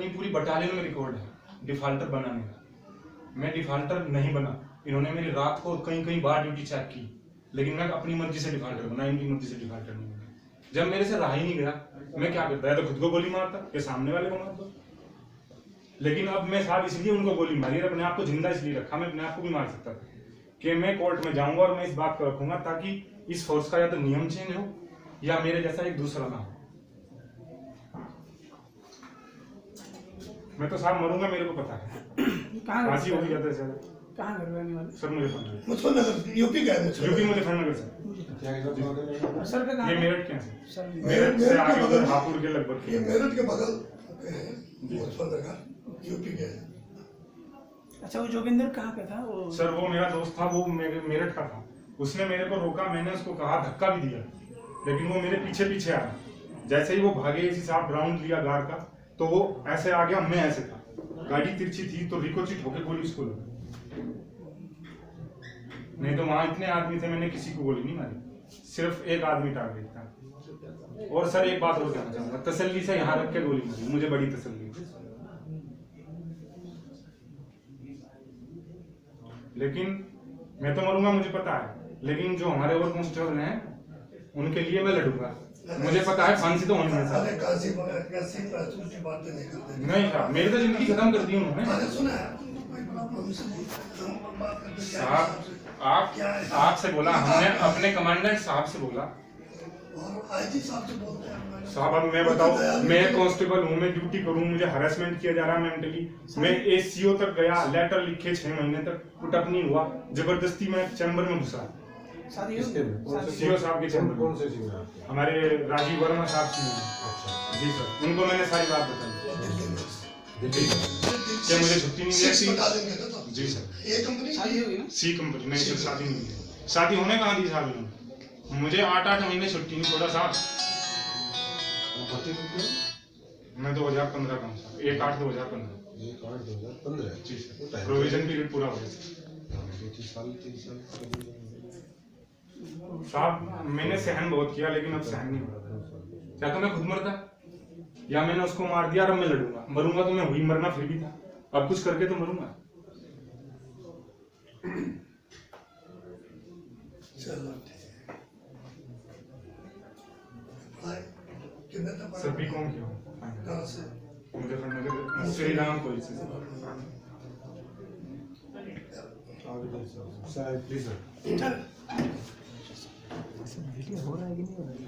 अपनी पूरी बटालियन में रिकॉर्ड है डिफाल्टर बनाने का। मैं डिफाल्टर नहीं बना। इन्होंने मेरी रात को कहीं कहीं बार ड्यूटी चेक की, लेकिन मैं अपनी मर्जी से डिफाल्टर बना, इनकी मर्जी से डिफाल्टर नहीं बना। जब मेरे से रहा ही नहीं गया, मैं क्या करता है, तो खुद को गोली मारता या सामने वाले को मारता। लेकिन अब मैं साहब इसलिए उनको गोली मारी, अपने आप को जिंदा इसलिए रखा, मैं अपने आप को भी मार सकता था कि मैं कोर्ट में जाऊंगा और मैं इस बात को रखूंगा ताकि इस फोर्स का या तो नियम चेंज हो या मेरे जैसा एक दूसरा ना हो। मैं तो साहब मरूंगा, मेरे को पता है। फांसी होगी ज्यादा से ज्यादा। कहाँ घर रहने वाले? सर मुजफ्फरनगर। मुजफ्फरनगर यूपी का है? UP Muzaffarnagar sir. सर का ये मेरठ के हैं सर? मेरठ से आगे उधर हापुड़ के लगभग। ये मेरठ के बगल मुजफ्फरनगर यूपी के। अच्छा, वो जोगिंदर कहाँ का था वो? सर वो मेरा दोस्त था, वो मेरठ का था। उसने मेरे को रोका, मैंने उसको कहा, धक्का भी दिया, लेकिन वो मेरे पीछे पीछे आया। जैसे ही वो भागे, इसी साहब राउंड लिया गार का, तो वो ऐसे आ गया, मैं ऐसे था, गाड़ी तिरछी थी तो रिकोचिट होकर गोली उसको लगी। नहीं तो वहां इतने आदमी थे, मैंने किसी को गोली नहीं मारी, सिर्फ एक आदमी टारगेट था। और सर एक बात और कहना चाहूंगा, तसल्ली से यहाँ रख के गोली मारी, मुझे बड़ी तसल्ली। लेकिन मैं तो मरूंगा, मुझे पता है, लेकिन जो हमारे और कांस्टेबल हैं उनके लिए मैं लड़ूंगा। मुझे पता है फांसी तो होनी है साहब। नहीं साहब, मेरी तो जिंदगी खत्म कर दी उन्होंने साहब। आपसे बोला हमने, अपने कमांडेंट साहब से बोला। साहब अब मैं बताऊं, मैं कांस्टेबल हूँ, मैं ड्यूटी करूँ, मुझे हरासमेंट किया जा रहा है मेंटली। मैं एसीओ तक गया, लेटर लिखे, 6 महीने तक पुटअप नहीं हुआ, जबरदस्ती मैं चैम्बर में घुसा। सीओ साहब के चैम्बर। कौन से सीओ? हमारे राजीव वर्मा साहब सीओ। जी सर, उनको मैंने सारी बात बताई कि मुझे छुट्टी नहीं दी। जी सर, सी कंपनी। नहीं सर, शादी नहीं हुई। शादी होने कहाँ दी साहब इन्होंने, मुझे 8 महीने छुट्टी नहीं छोड़ा साहब। मैं 2015 का हूँ साहब, 1/8/2015। 1/8/2015 जी सर, प्रोविजन पीरियड पूरा हो गया साहब। मैंने सहन बहुत किया, लेकिन अब सहन नहीं हो रहा। या तो मैं खुद मरता, या मैंने उसको मार दिया, और अब मैं लड़ूंगा। मरूंगा तो मैं हुई, मरना फिर भी था, अब कुछ करके तो मरूंगा। सभी कौन क्यों? मुजफ्फरनगर श्री राम पुलिस से। Please sir. हो रहा है कि नहीं हो रहा है?